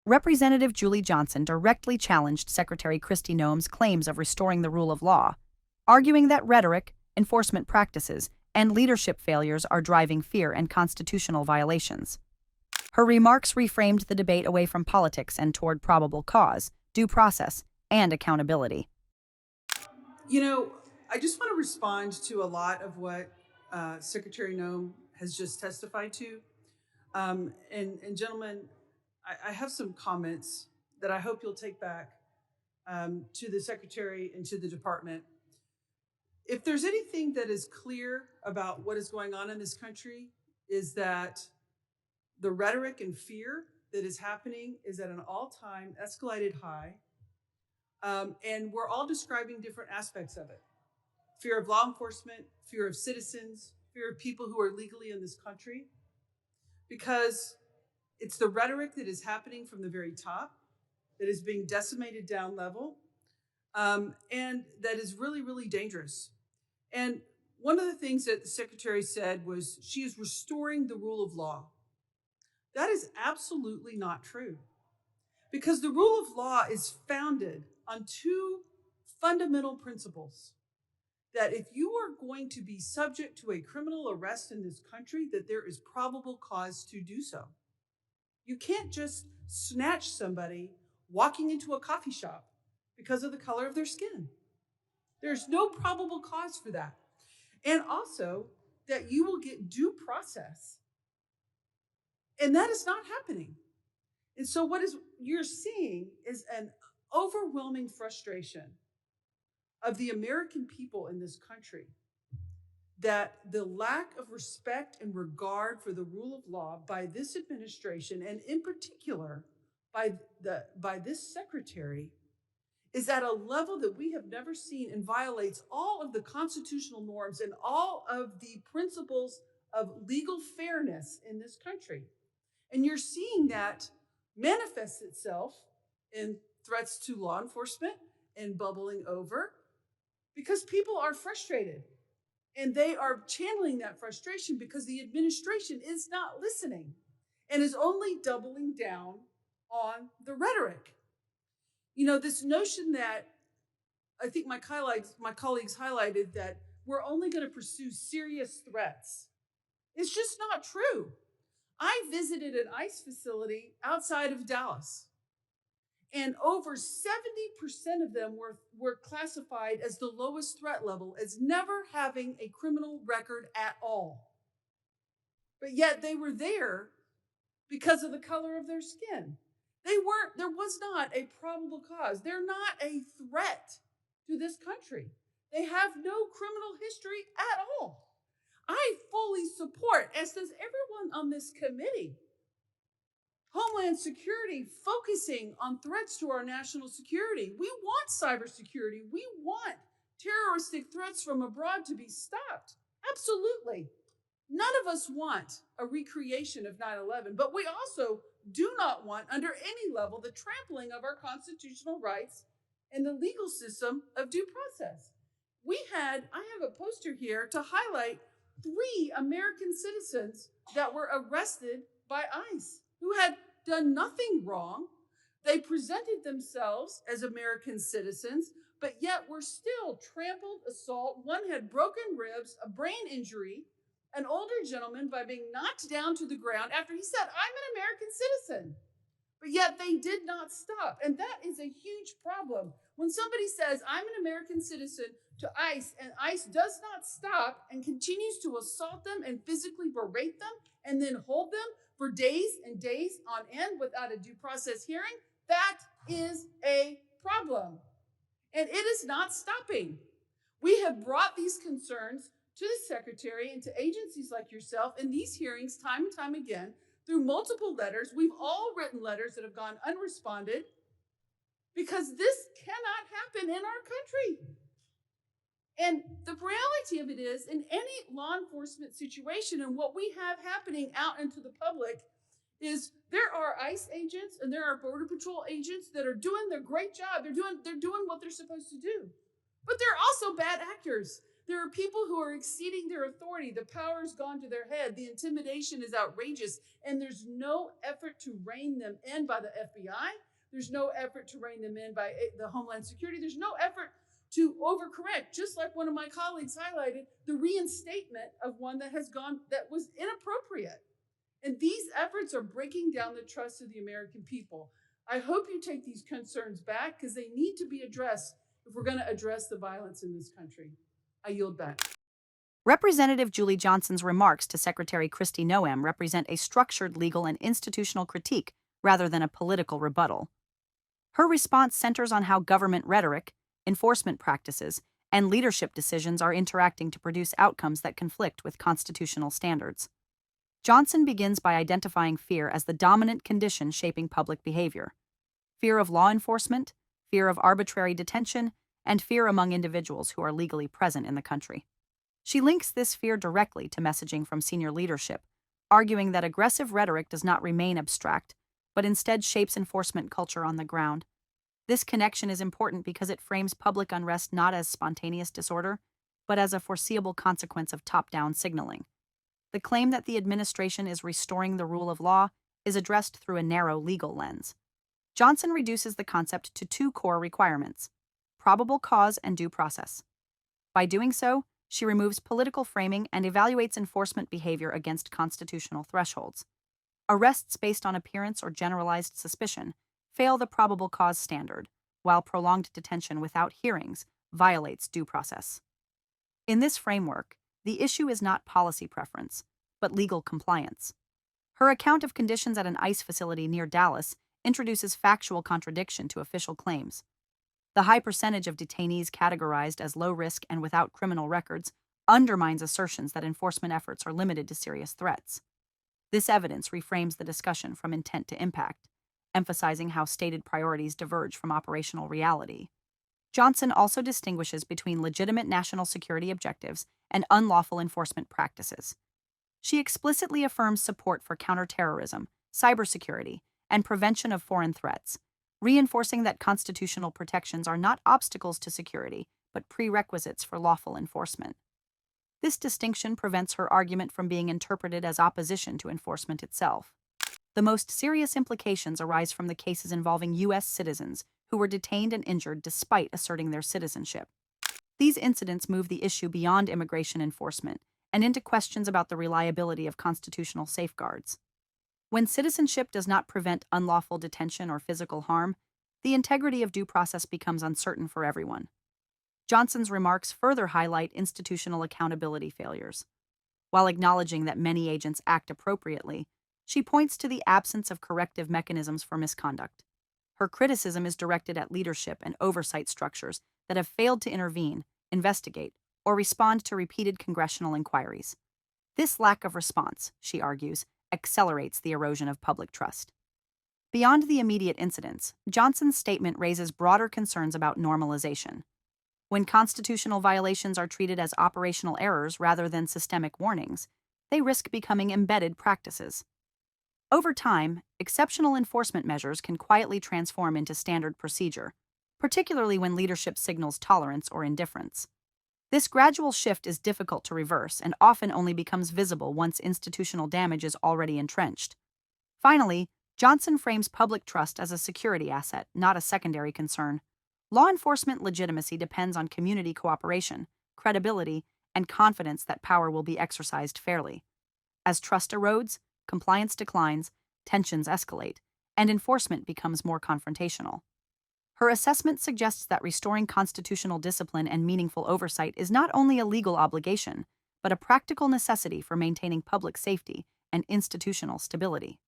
Representative Julie Johnson directly challenged Secretary Kristi Noem's claims of restoring the rule of law, arguing that rhetoric, enforcement practices, and leadership failures are driving fear and constitutional violations. Her remarks reframed the debate away from politics and toward probable cause, due process, and accountability. You know, I just want to respond to a lot of what Secretary Noem has just testified to. And gentlemen, I have some comments that I hope you'll take back to the Secretary and to the department. If there's anything that is clear about what is going on in this country, is that the rhetoric and fear that is happening is at an all-time escalated high. And we're all describing different aspects of it. Fear of law enforcement, fear of citizens, fear of people who are legally in this country. Because it's the rhetoric that is happening from the very top that is being decimated down level, and that is really, really dangerous. And one of the things that the Secretary said was she is restoring the rule of law. That is absolutely not true, because the rule of law is founded on two fundamental principles: that if you are going to be subject to a criminal arrest in this country, that there is probable cause to do so. You can't just snatch somebody walking into a coffee shop because of the color of their skin. There's no probable cause for that. And also that you will get due process. And that is not happening. And so you're seeing is an overwhelming frustration of the American people in this country, that the lack of respect and regard for the rule of law by this administration, and in particular by this secretary, is at a level that we have never seen and violates all of the constitutional norms and all of the principles of legal fairness in this country. And you're seeing that manifest itself in threats to law enforcement and bubbling over, because people are frustrated. And they are channeling that frustration because the administration is not listening and is only doubling down on the rhetoric. You know, this notion that I think my colleagues highlighted, that we're only going to pursue serious threats. It's just not true. I visited an ICE facility outside of Dallas, and over 70% of them were classified as the lowest threat level, as never having a criminal record at all. But yet they were there because of the color of their skin. There was not a probable cause. They're not a threat to this country. They have no criminal history at all. I fully support, as does everyone on this committee, Homeland Security focusing on threats to our national security. We want cybersecurity. We want terroristic threats from abroad to be stopped. Absolutely. None of us want a recreation of 9/11, but we also do not want, under any level, the trampling of our constitutional rights and the legal system of due process. I have a poster here to highlight 3 American citizens that were arrested by ICE, who had done nothing wrong. They presented themselves as American citizens, but yet were still trampled, assault. One had broken ribs, a brain injury, an older gentleman by being knocked down to the ground after he said, "I'm an American citizen." But yet they did not stop. And that is a huge problem. When somebody says, "I'm an American citizen," to ICE, and ICE does not stop and continues to assault them and physically berate them and then hold them for days and days on end without a due process hearing, that is a problem. And it is not stopping. We have brought these concerns to the Secretary and to agencies like yourself in these hearings time and time again through multiple letters. We've all written letters that have gone unresponded, because this cannot happen in our country. And the reality of it is, in any law enforcement situation, and what we have happening out into the public, is there are ICE agents and there are Border Patrol agents that are doing their great job. They're doing what they're supposed to do. But there are also bad actors. There are people who are exceeding their authority. The power's gone to their head. The intimidation is outrageous, and there's no effort to rein them in by the FBI. There's no effort to rein them in by the Homeland Security. There's no effort to overcorrect, just like one of my colleagues highlighted, the reinstatement of one that was inappropriate. And these efforts are breaking down the trust of the American people. I hope you take these concerns back because they need to be addressed if we're going to address the violence in this country. I yield back. Representative Julie Johnson's remarks to Secretary Kristi Noem represent a structured legal and institutional critique rather than a political rebuttal. Her response centers on how government rhetoric, enforcement practices, and leadership decisions are interacting to produce outcomes that conflict with constitutional standards. Johnson begins by identifying fear as the dominant condition shaping public behavior. Fear of law enforcement, fear of arbitrary detention, and fear among individuals who are legally present in the country. She links this fear directly to messaging from senior leadership, arguing that aggressive rhetoric does not remain abstract, but instead shapes enforcement culture on the ground. This connection is important because it frames public unrest not as spontaneous disorder, but as a foreseeable consequence of top-down signaling. The claim that the administration is restoring the rule of law is addressed through a narrow legal lens. Johnson reduces the concept to two core requirements: probable cause and due process. By doing so, she removes political framing and evaluates enforcement behavior against constitutional thresholds. Arrests based on appearance or generalized suspicion fail the probable cause standard, while prolonged detention without hearings violates due process. In this framework, the issue is not policy preference, but legal compliance. Her account of conditions at an ICE facility near Dallas introduces factual contradiction to official claims. The high percentage of detainees categorized as low risk and without criminal records undermines assertions that enforcement efforts are limited to serious threats. This evidence reframes the discussion from intent to impact, emphasizing how stated priorities diverge from operational reality. Johnson also distinguishes between legitimate national security objectives and unlawful enforcement practices. She explicitly affirms support for counterterrorism, cybersecurity, and prevention of foreign threats, reinforcing that constitutional protections are not obstacles to security, but prerequisites for lawful enforcement. This distinction prevents her argument from being interpreted as opposition to enforcement itself. The most serious implications arise from the cases involving U.S. citizens who were detained and injured despite asserting their citizenship. These incidents move the issue beyond immigration enforcement and into questions about the reliability of constitutional safeguards. When citizenship does not prevent unlawful detention or physical harm, the integrity of due process becomes uncertain for everyone. Johnson's remarks further highlight institutional accountability failures. While acknowledging that many agents act appropriately, she points to the absence of corrective mechanisms for misconduct. Her criticism is directed at leadership and oversight structures that have failed to intervene, investigate, or respond to repeated congressional inquiries. This lack of response, she argues, accelerates the erosion of public trust. Beyond the immediate incidents, Johnson's statement raises broader concerns about normalization. When constitutional violations are treated as operational errors rather than systemic warnings, they risk becoming embedded practices. Over time, exceptional enforcement measures can quietly transform into standard procedure, particularly when leadership signals tolerance or indifference. This gradual shift is difficult to reverse and often only becomes visible once institutional damage is already entrenched. Finally, Johnson frames public trust as a security asset, not a secondary concern. Law enforcement legitimacy depends on community cooperation, credibility, and confidence that power will be exercised fairly. As trust erodes, compliance declines, tensions escalate, and enforcement becomes more confrontational. Her assessment suggests that restoring constitutional discipline and meaningful oversight is not only a legal obligation, but a practical necessity for maintaining public safety and institutional stability.